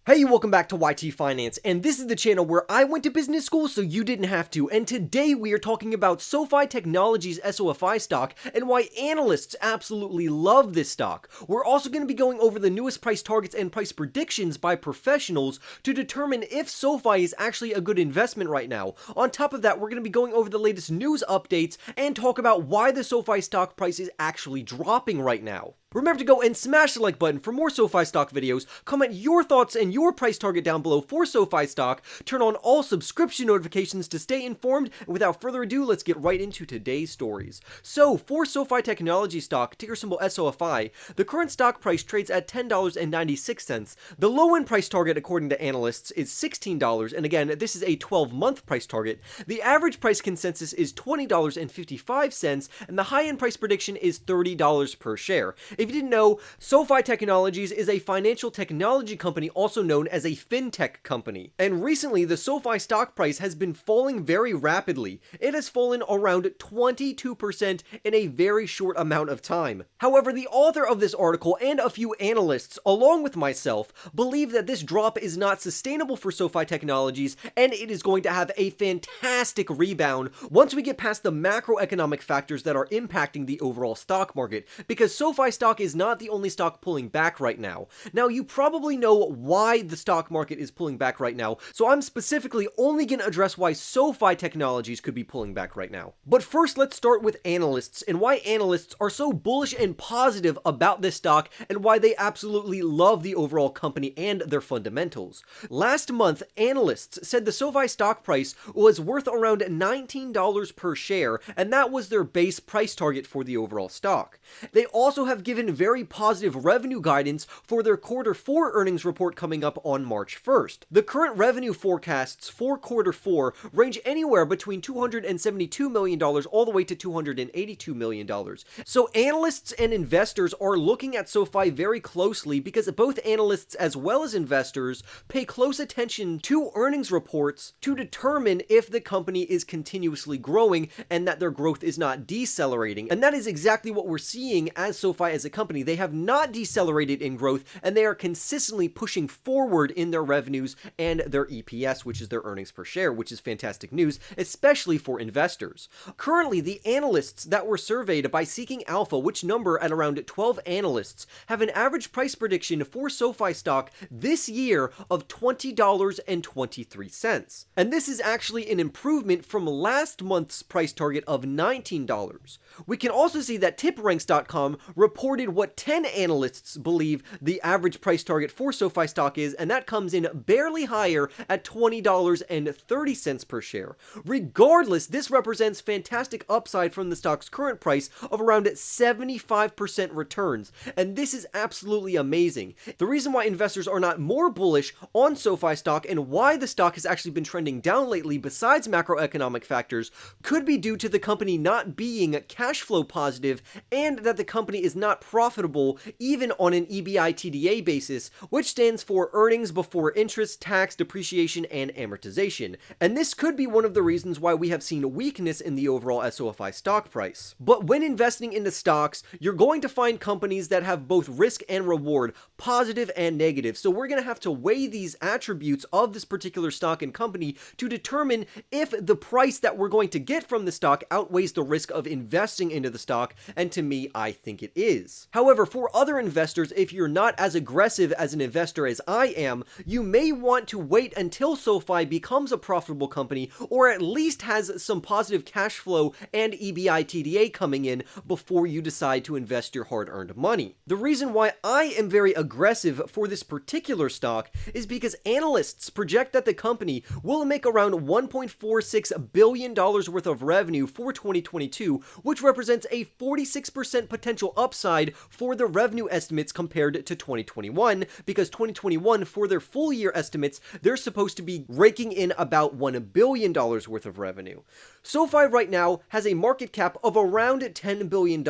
Hey, welcome back to YT Finance, and this is the channel where I went to business school so you didn't have to, and today we are talking about Sofi Technologies SOFI stock and why analysts absolutely love this stock. We're also going to be going over the newest price targets and price predictions by professionals to determine if SoFi is actually a good investment right now. On top of that, we're going to be going over the latest news updates and talk about why the SoFi stock price is actually dropping right now. Remember to go and smash the like button for more SoFi stock videos, comment your thoughts and your price target down below for SoFi stock, turn on all subscription notifications to stay informed, and without further ado, let's get right into today's stories. So, for SoFi Technology stock, ticker symbol SOFI, the current stock price trades at $10.96. The low-end price target, according to analysts, is $16, and again, this is a 12-month price target. The average price consensus is $20.55, and the high-end price prediction is $30 per share. If you didn't know, Sofi Technologies is a financial technology company also known as a Fintech company. And recently, the SoFi stock price has been falling very rapidly. It has fallen around 22% in a very short amount of time. However, the author of this article and a few analysts, along with myself, believe that this drop is not sustainable for Sofi Technologies and it is going to have a fantastic rebound once we get past the macroeconomic factors that are impacting the overall stock market, because SoFi stock is not the only stock pulling back right now. Now, you probably know why the stock market is pulling back right now, so I'm specifically only going to address why SoFi Technologies could be pulling back right now. But first, let's start with analysts and why analysts are so bullish and positive about this stock and why they absolutely love the overall company and their fundamentals. Last month, analysts said the SoFi stock price was worth around $19 per share, and that was their base price target for the overall stock. They also have given very positive revenue guidance for their Q4 earnings report coming up on March 1st. The current revenue forecasts for Q4 range anywhere between $272 million all the way to $282 million. So analysts and investors are looking at SoFi very closely because both analysts as well as investors pay close attention to earnings reports to determine if the company is continuously growing and that their growth is not decelerating. And that is exactly what we're seeing as SoFi as a company. They have not decelerated in growth and they are consistently pushing forward in their revenues and their EPS, which is their earnings per share, which is fantastic news, especially for investors. Currently, the analysts that were surveyed by Seeking Alpha, which number at around 12 analysts, have an average price prediction for SoFi stock this year of $20.23. And this is actually an improvement from last month's price target of $19. We can also see that tipranks.com reported what 10 analysts believe the average price target for SoFi stock is, and that comes in barely higher at $20.30 per share. Regardless, this represents fantastic upside from the stock's current price of around 75% returns, and this is absolutely amazing. The reason why investors are not more bullish on SoFi stock and why the stock has actually been trending down lately besides macroeconomic factors could be due to the company not being cash flow positive and that the company is not profitable even on an EBITDA basis, which stands for earnings before interest, tax, depreciation, and amortization. And this could be one of the reasons why we have seen weakness in the overall SOFI stock price. But when investing into stocks, you're going to find companies that have both risk and reward, positive and negative. So we're going to have to weigh these attributes of this particular stock and company to determine if the price that we're going to get from the stock outweighs the risk of investing into the stock, and to me, I think it is. However, for other investors, if you're not as aggressive as an investor as I am, you may want to wait until SoFi becomes a profitable company or at least has some positive cash flow and EBITDA coming in before you decide to invest your hard-earned money. The reason why I am very aggressive for this particular stock is because analysts project that the company will make around $1.46 billion worth of revenue for 2022, which represents a 46% potential upside for the revenue estimates compared to 2021, because 2021, for their full year estimates, they're supposed to be raking in about $1 billion worth of revenue. SoFi right now has a market cap of around $10 billion,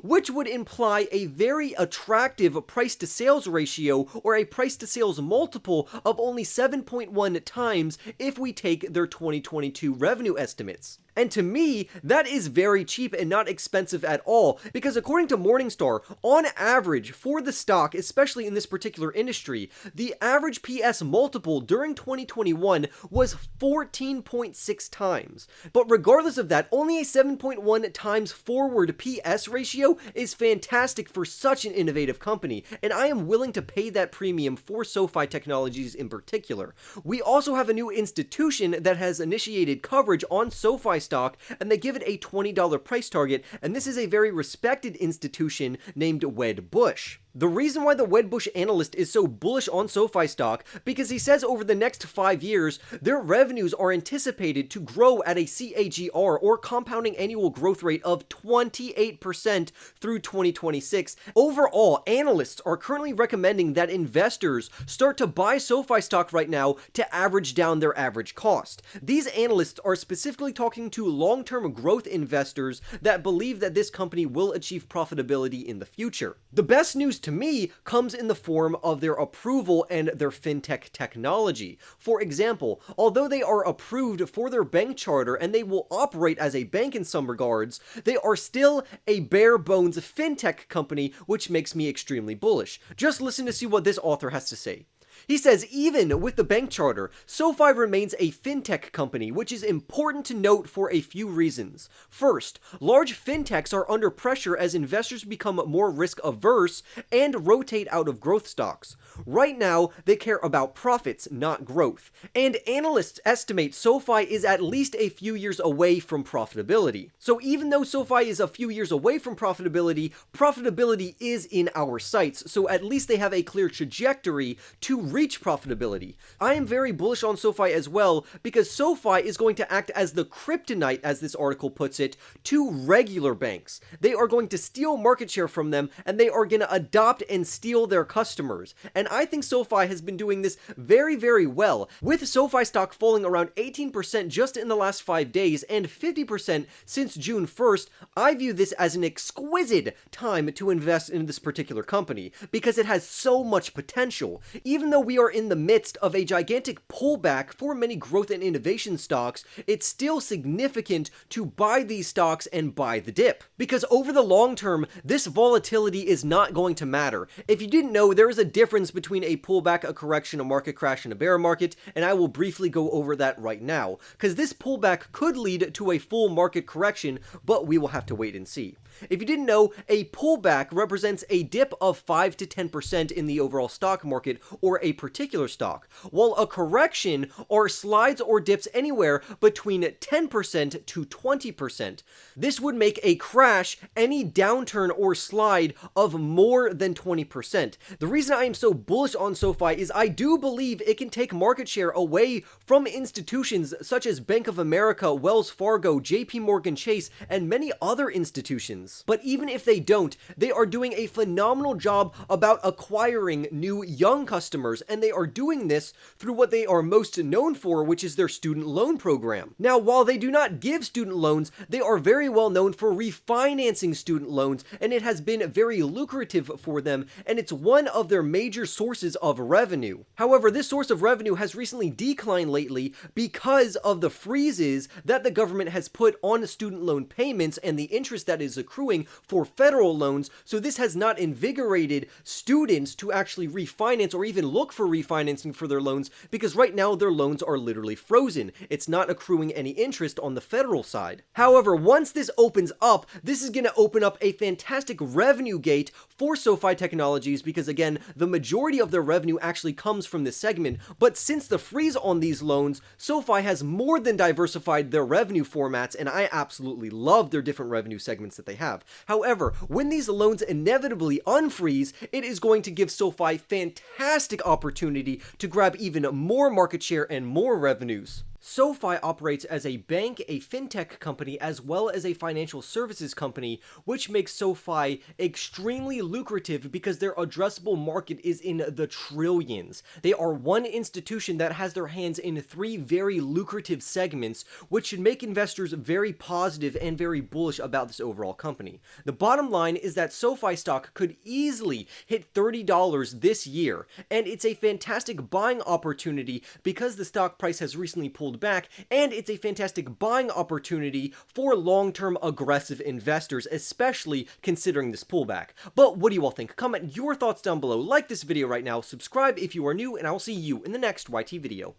which would imply a very attractive price to sales ratio or a price to sales multiple of only 7.1 times if we take their 2022 revenue estimates. And to me, that is very cheap and not expensive at all, because according to Morningstar, on average for the stock, especially in this particular industry, the average PS multiple during 2021 was 14.6 times. But regardless of that, only a 7.1 times forward PS ratio is fantastic for such an innovative company, and I am willing to pay that premium for Sofi Technologies in particular. We also have a new institution that has initiated coverage on Sofi stock, and they give it a $20 price target, and this is a very respected institution named Wedbush. The reason why the Wedbush analyst is so bullish on Sofi stock, because he says over the next 5 years, their revenues are anticipated to grow at a CAGR, or compounding annual growth rate, of 28% through 2026. Overall, analysts are currently recommending that investors start to buy Sofi stock right now to average down their average cost. These analysts are specifically talking to long-term growth investors that believe that this company will achieve profitability in the future. The best news to me comes in the form of their approval and their fintech technology. For example, although they are approved for their bank charter and they will operate as a bank in some regards, they are still a bare bones fintech company, which makes me extremely bullish. Just listen to see what this author has to say. He says, even with the bank charter, Sofi remains a fintech company, which is important to note for a few reasons. First, large fintechs are under pressure as investors become more risk averse and rotate out of growth stocks. Right now, they care about profits, not growth. And analysts estimate Sofi is at least a few years away from profitability. So even though Sofi is a few years away from profitability, profitability is in our sights, so at least they have a clear trajectory to reach profitability. I am very bullish on Sofi as well, because Sofi is going to act as the kryptonite, as this article puts it, to regular banks. They are going to steal market share from them, and they are going to adopt and steal their customers. And I think Sofi has been doing this very, very well, with Sofi stock falling around 18% just in the last 5 days and 50% since June 1st. I view this as an exquisite time to invest in this particular company, because it has so much potential. Even though we are in the midst of a gigantic pullback for many growth and innovation stocks, it's still significant to buy these stocks and buy the dip. Because over the long term, this volatility is not going to matter. If you didn't know, there is a difference between a pullback, a correction, a market crash, and a bear market, and I will briefly go over that right now, because this pullback could lead to a full market correction, but we will have to wait and see. If you didn't know, a pullback represents a dip of 5 to 10% in the overall stock market or a particular stock, while a correction are slides or dips anywhere between 10% to 20%. This would make a crash any downturn or slide of more than 20%. The reason I am so bullish on Sofi is I do believe it can take market share away from institutions such as Bank of America, Wells Fargo, JP Morgan Chase, and many other institutions. But even if they don't, they are doing a phenomenal job about acquiring new young customers, and they are doing this through what they are most known for, which is their student loan program. Now, while they do not give student loans, they are very well known for refinancing student loans, and it has been very lucrative for them, and it's one of their major sources of revenue. However, this source of revenue has recently declined lately because of the freezes that the government has put on student loan payments and the interest that is accruing for federal loans, so this has not invigorated students to actually refinance or even look for refinancing for their loans, because right now their loans are literally frozen. It's not accruing any interest on the federal side. However, once this opens up, this is going to open up a fantastic revenue gate for Sofi Technologies, because again, the majority of their revenue actually comes from this segment, but since the freeze on these loans, Sofi has more than diversified their revenue formats, and I absolutely love their different revenue segments that they have. However, when these loans inevitably unfreeze, it is going to give Sofi fantastic opportunity to grab even more market share and more revenues. Sofi operates as a bank, a fintech company, as well as a financial services company, which makes Sofi extremely lucrative because their addressable market is in the trillions. They are one institution that has their hands in 3 very lucrative segments, which should make investors very positive and very bullish about this overall company. The bottom line is that Sofi stock could easily hit $30 this year, and it's a fantastic buying opportunity because the stock price has recently pulled pulled back, and it's a fantastic buying opportunity for long-term aggressive investors, especially considering this pullback. But what do you all think? Comment your thoughts down below, like this video right now, subscribe if you are new, and I will see you in the next YT video.